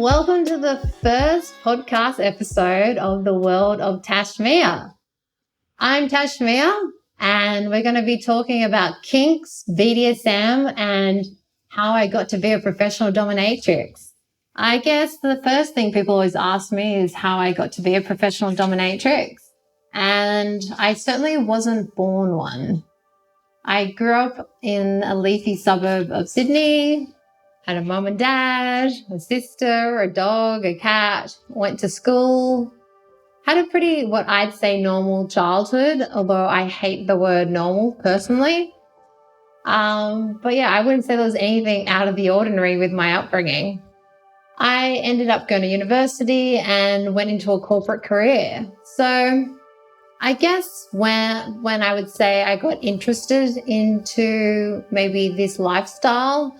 welcome to the first podcast episode of the world of Tash Mia. I'm Tash Mia, and we're going to be talking about kinks, BDSM, and how I got to be a professional dominatrix. I guess the first thing people always ask me is how I got to be a professional dominatrix. And I certainly wasn't born one. I grew up in a leafy suburb of Sydney, had a mum and dad, a sister, a dog, a cat, went to school, had a pretty, what I'd say, normal childhood, although I hate the word normal personally. But yeah, I wouldn't say there was anything out of the ordinary with my upbringing. I ended up going to university and went into a corporate career. So I guess when I would say I got interested into maybe this lifestyle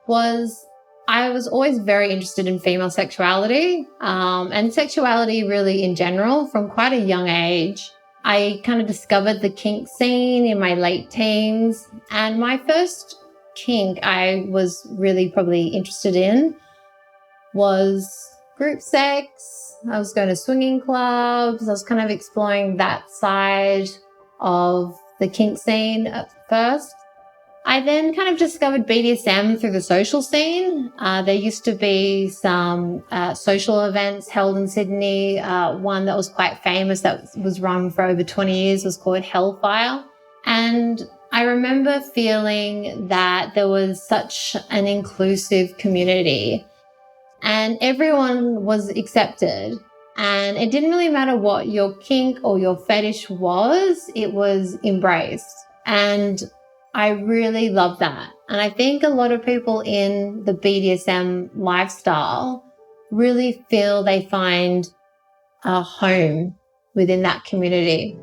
was I was always very interested in female sexuality and sexuality really in general from quite a young age. I kind of discovered the kink scene in my late teens, and my first kink I was really probably interested in was group sex. I was going to swinging clubs. I was kind of exploring that side of the kink scene at first. I then kind of discovered BDSM through the social scene. There used to be some social events held in Sydney. One that was quite famous that was run for over 20 years was called Hellfire. And I remember feeling that there was such an inclusive community and everyone was accepted. And it didn't really matter what your kink or your fetish was, it was embraced. And I really love that. And I think a lot of people in the BDSM lifestyle really feel they find a home within that community.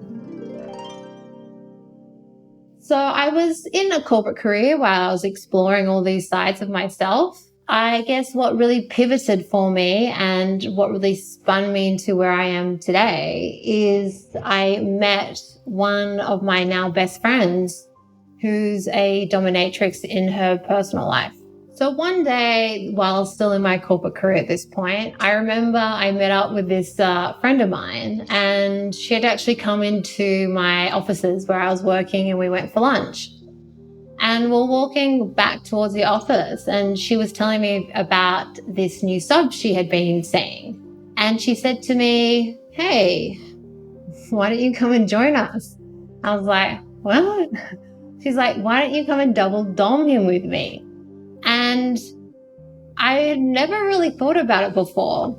So I was in a corporate career while I was exploring all these sides of myself. I guess what really pivoted for me and what really spun me into where I am today is I met one of my now best friends who's a dominatrix in her personal life. So one day, while I was still in my corporate career at this point, I remember I met up with this friend of mine, and she had actually come into my offices where I was working, and we went for lunch. And we're walking back towards the office, and she was telling me about this new sub she had been seeing. And she said to me, "Hey, why don't you come and join us?" I was like, "What?" She's like, "Why don't you come and double dom him with me?" And I had never really thought about it before.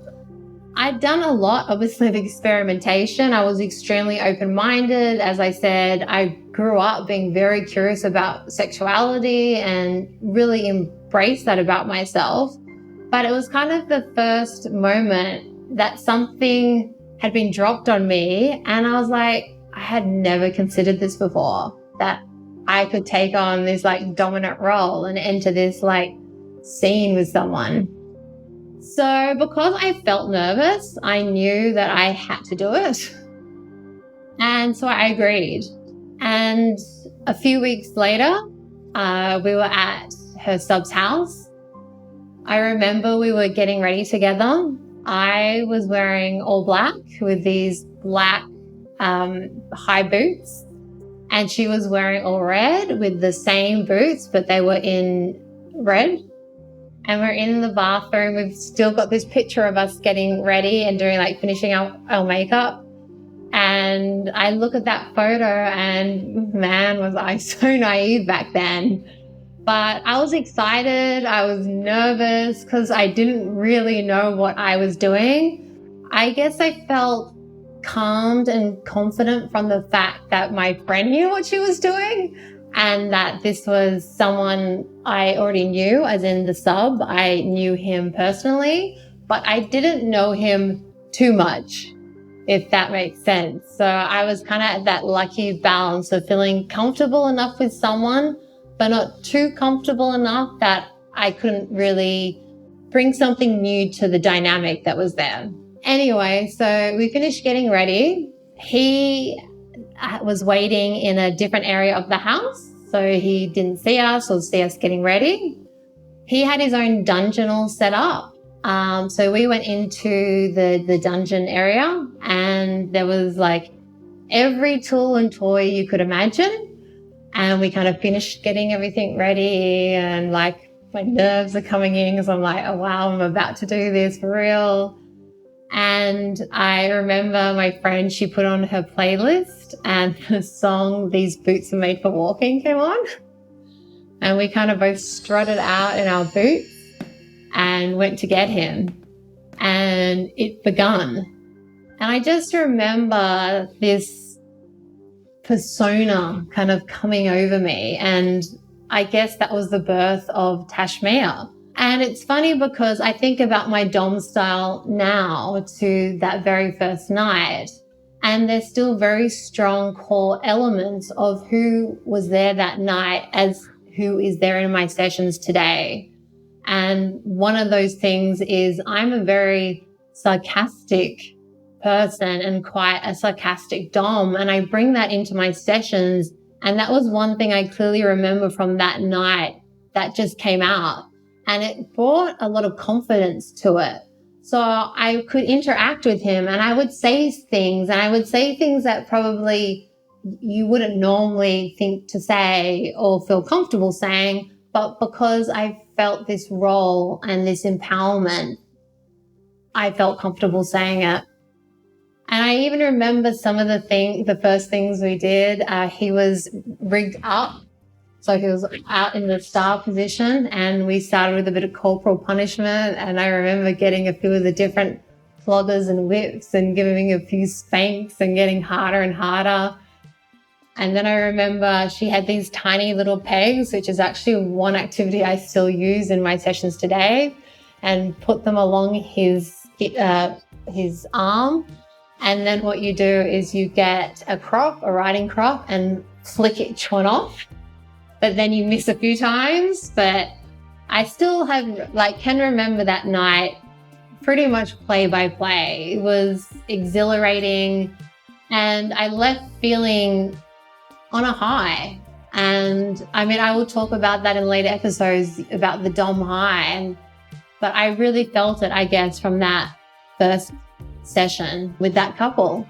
I'd done a lot, obviously, of experimentation. I was extremely open-minded. As I said, I grew up being very curious about sexuality and really embraced that about myself. But it was kind of the first moment that something had been dropped on me. And I was like, I had never considered this before, that I could take on this like dominant role and enter this like scene with someone. So because I felt nervous, I knew that I had to do it. And so I agreed. And a few weeks later, we were at her sub's house. I remember we were getting ready together. I was wearing all black with these black high boots. And she was wearing all red with the same boots, but they were in red. And we're in the bathroom. We've still got this picture of us getting ready and doing like finishing our makeup. And I look at that photo and man, was I so naive back then. But I was excited. I was nervous because I didn't really know what I was doing. I guess I felt calmed and confident from the fact that my friend knew what she was doing and that this was someone I already knew, as in the sub. I knew him personally, but I didn't know him too much, if that makes sense. So I was kind of at that lucky balance of feeling comfortable enough with someone, but not too comfortable enough that I couldn't really bring something new to the dynamic that was there. Anyway, so we finished getting ready. He was waiting in a different area of the house, so he didn't see us or see us getting ready. He had his own dungeon all set up, So we went into the dungeon area, and there was like every tool and toy you could imagine. And we kind of finished getting everything ready, and like my nerves are coming in because I'm like, oh wow, I'm about to do this for real. And I remember my friend, she put on her playlist and the song These Boots Are Made for Walking came on. And we kind of both strutted out in our boots and went to get him. And it begun. And I just remember this persona kind of coming over me. And I guess that was the birth of Tash Mia. And it's funny because I think about my Dom style now to that very first night, and there's still very strong core elements of who was there that night as who is there in my sessions today. And one of those things is I'm a very sarcastic person and quite a sarcastic Dom, and I bring that into my sessions. And that was one thing I clearly remember from that night that just came out. And it brought a lot of confidence to it. So I could interact with him, and I would say things, that probably you wouldn't normally think to say or feel comfortable saying, but because I felt this role and this empowerment, I felt comfortable saying it. And I even remember some of the first things we did, he was rigged up. So he was out in the star position, and we started with a bit of corporal punishment. And I remember getting a few of the different floggers and whips and giving a few spanks and getting harder and harder. And then I remember she had these tiny little pegs, which is actually one activity I still use in my sessions today, and put them along his arm. And then what you do is you get a riding crop, and flick each one off. But then you miss a few times. But I still can remember that night pretty much play by play. It was exhilarating, and I left feeling on a high. And I mean, I will talk about that in later episodes about the Dom high. But I really felt it, I guess, from that first session with that couple.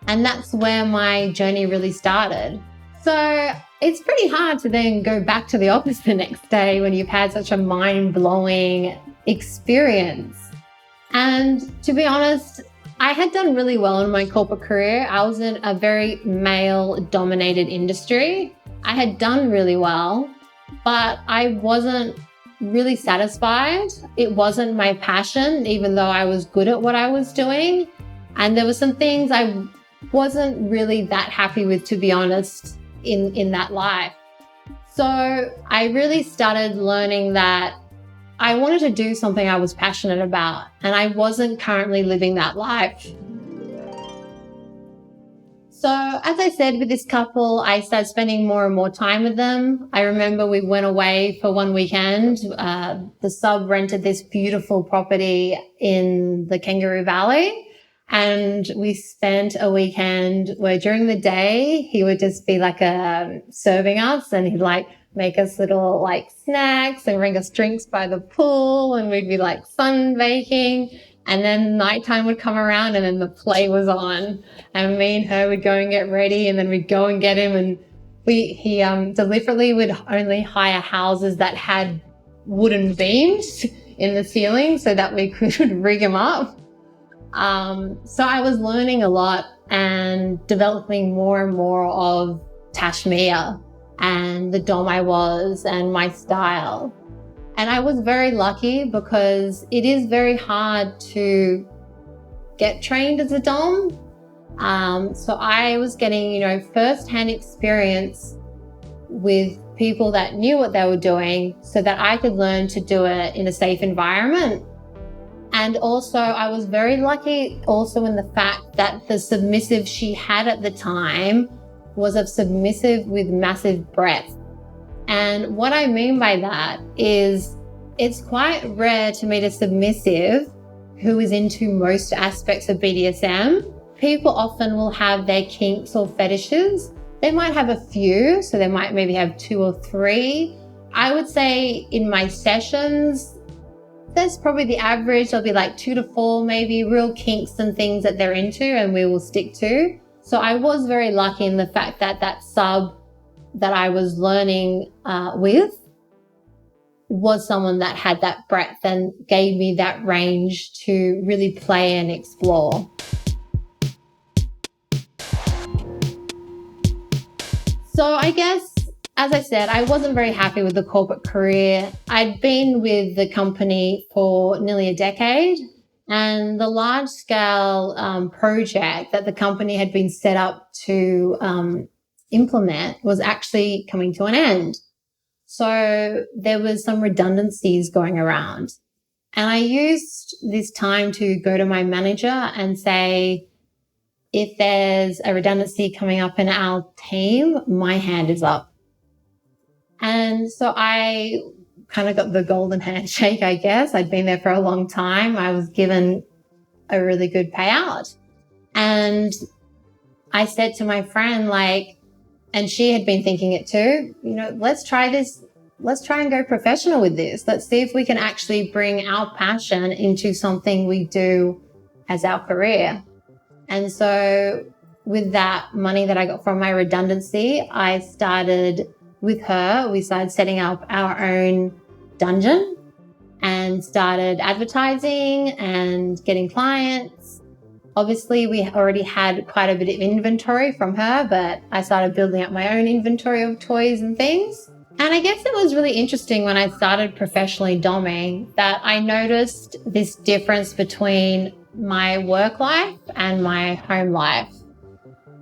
And that's where my journey really started. So it's pretty hard to then go back to the office the next day when you've had such a mind-blowing experience. And to be honest, I had done really well in my corporate career. I was in a very male-dominated industry. I had done really well, but I wasn't really satisfied. It wasn't my passion, even though I was good at what I was doing. And there were some things I wasn't really that happy with, to be honest, in that life. So I really started learning that I wanted to do something I was passionate about, and I wasn't currently living that life. So as I said, with this couple, I started spending more and more time with them. I remember we went away for one weekend. The sub rented this beautiful property in the Kangaroo Valley. And we spent a weekend where during the day, he would just be serving us, and he'd make us little snacks and bring us drinks by the pool, and we'd be sunbaking. And then nighttime would come around, and then the play was on, and me and her would go and get ready, and then we'd go and get him. And he deliberately would only hire houses that had wooden beams in the ceiling so that we could rig him up. So I was learning a lot and developing more and more of Tash Mia and the Dom I was and my style. And I was very lucky because it is very hard to get trained as a Dom. So I was getting, first-hand experience with people that knew what they were doing so that I could learn to do it in a safe environment. And also I was very lucky also in the fact that the submissive she had at the time was a submissive with massive breadth. And what I mean by that is it's quite rare to meet a submissive who is into most aspects of BDSM. People often will have their kinks or fetishes. They might have a few, so they might maybe have 2 or 3. I would say in my sessions, That's probably the average. There'll be like 2 to 4 maybe real kinks and things that they're into and we will stick to. So I was very lucky in the fact that that sub that I was learning with was someone that had that breadth and gave me that range to really play and explore. So I guess, as I said, I wasn't very happy with the corporate career. I'd been with the company for nearly a decade, and the large-scale project that the company had been set up to implement was actually coming to an end. So there was some redundancies going around. And I used this time to go to my manager and say, if there's a redundancy coming up in our team, my hand is up. And so I kind of got the golden handshake, I guess. I'd been there for a long time. I was given a really good payout. And I said to my friend, and she had been thinking it too, let's try this. Let's try and go professional with this. Let's see if we can actually bring our passion into something we do as our career. And so with that money that I got from my redundancy, I started with her. We started setting up our own dungeon and started advertising and getting clients. Obviously, we already had quite a bit of inventory from her, but I started building up my own inventory of toys and things. And I guess it was really interesting when I started professionally domming that I noticed this difference between my work life and my home life.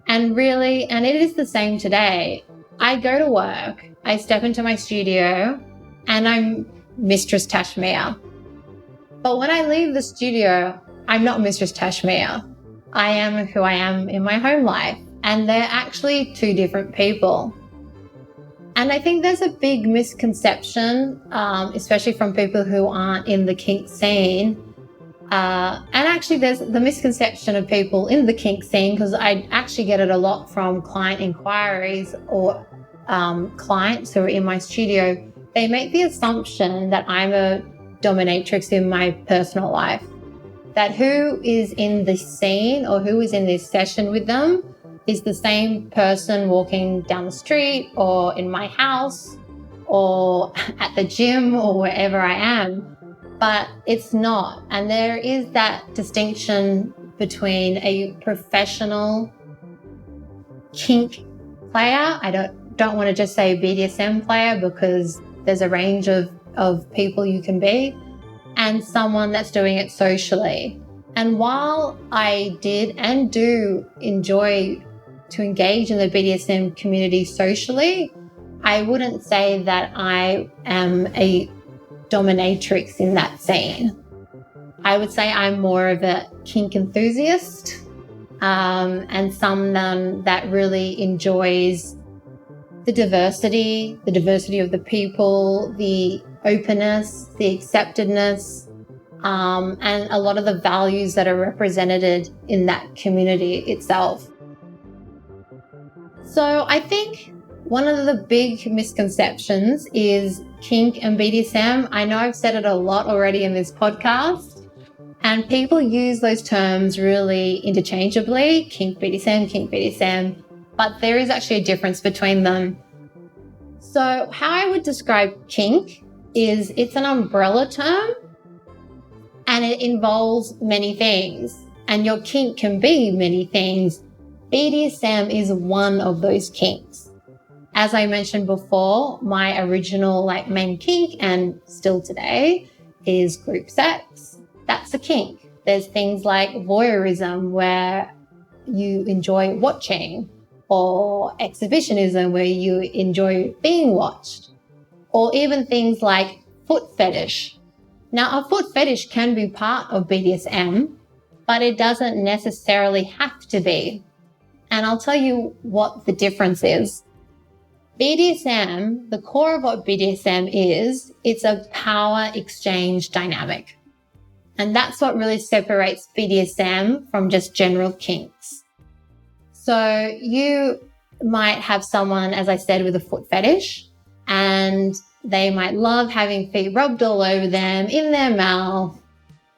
And it is the same today. I go to work, I step into my studio, and I'm Mistress Tash Mia. But when I leave the studio, I'm not Mistress Tash Mia. I am who I am in my home life. And they're actually two different people. And I think there's a big misconception, especially from people who aren't in the kink scene. And actually there's the misconception of people in the kink scene, because I actually get it a lot from client inquiries or clients who are in my studio. They make the assumption that I'm a dominatrix in my personal life, that who is in the scene or who is in this session with them is the same person walking down the street or in my house or at the gym or wherever I am. But it's not. And there is that distinction between a professional kink player. I don't want to just say BDSM player, because there's a range of people you can be, and someone that's doing it socially. And while I did and do enjoy to engage in the BDSM community socially, I wouldn't say that I am a dominatrix in that scene. I would say I'm more of a kink enthusiast, and someone that really enjoys the diversity of the people, the openness, the acceptedness, and a lot of the values that are represented in that community itself. So I think one of the big misconceptions is kink and BDSM. I know I've said it a lot already in this podcast, and people use those terms really interchangeably, kink BDSM, but there is actually a difference between them. So how I would describe kink is it's an umbrella term, and it involves many things, and your kink can be many things. BDSM is one of those kinks. As I mentioned before, my original main kink, and still today, is group sex. That's a kink. There's things like voyeurism, where you enjoy watching, or exhibitionism, where you enjoy being watched, or even things like foot fetish. Now, a foot fetish can be part of BDSM, but it doesn't necessarily have to be. And I'll tell you what the difference is. BDSM, the core of what BDSM is, it's a power exchange dynamic. And that's what really separates BDSM from just general kinks. So you might have someone, as I said, with a foot fetish, and They might love having feet rubbed all over them, in their mouth,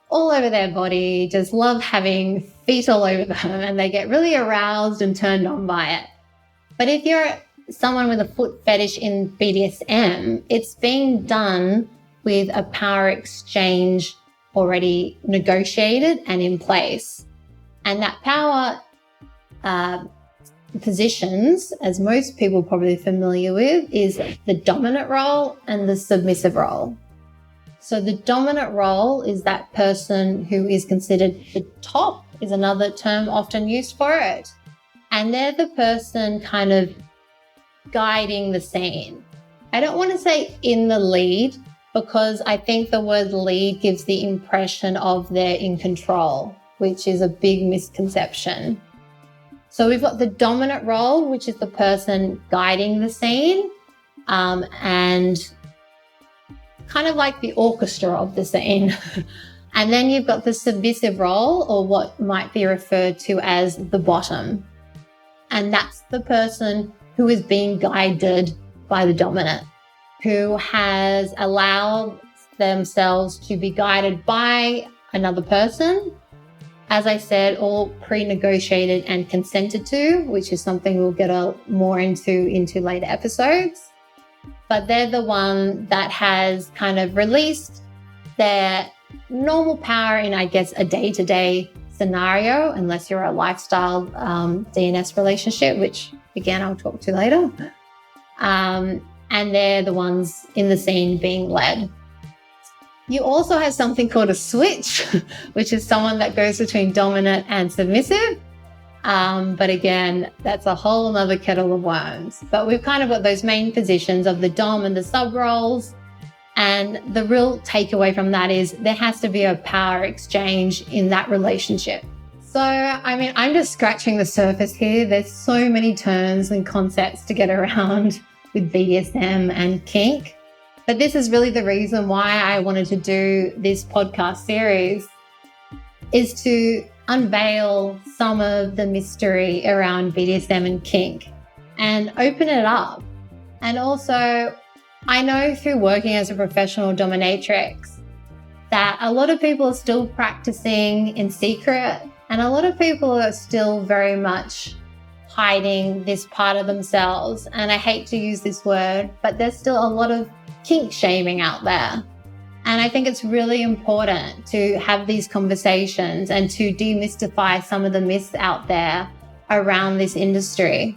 all over their body, just love having feet all over them, and they get really aroused and turned on by it. But if you're someone with a foot fetish in BDSM, it's being done with a power exchange already negotiated and in place. And that power positions, as most people are probably familiar with, is the dominant role and the submissive role. So the dominant role is that person who is considered the top, is another term often used for it. And they're the person kind of guiding the scene. I don't want to say in the lead, because I think the word lead gives the impression of they're in control, which is a big misconception. So we've got the dominant role, which is the person guiding the scene, and kind of like the orchestra of the scene. And then you've got the submissive role, or what might be referred to as the bottom. And that's the person who is being guided by the dominant, who has allowed themselves to be guided by another person. As I said, all pre-negotiated and consented to, which is something we'll get more into later episodes. But they're the one that has kind of released their normal power in, I guess, a day-to-day scenario, unless you're a lifestyle DNS relationship, which again, I'll talk to later. And they're the ones in the scene being led. You also have something called a switch, which is someone that goes between dominant and submissive. But again, that's a whole other kettle of worms. But we've kind of got those main positions of the dom and the sub roles. And the real takeaway from that is there has to be a power exchange in that relationship. So, I mean, I'm just scratching the surface here. There's so many terms and concepts to get around with BDSM and kink. But this is really the reason why I wanted to do this podcast series, is to unveil some of the mystery around BDSM and kink and open it up. And also, I know through working as a professional dominatrix that a lot of people are still practicing in secret, and a lot of people are still very much hiding this part of themselves. And I hate to use this word, but there's still a lot of kink shaming out there. And I think it's really important to have these conversations and to demystify some of the myths out there around this industry.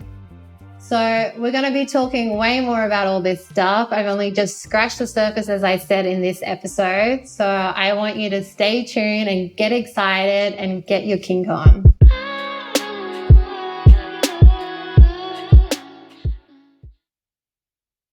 So we're going to be talking way more about all this stuff. I've only just scratched the surface, as I said, in this episode. So I want you to stay tuned and get excited and get your kink on.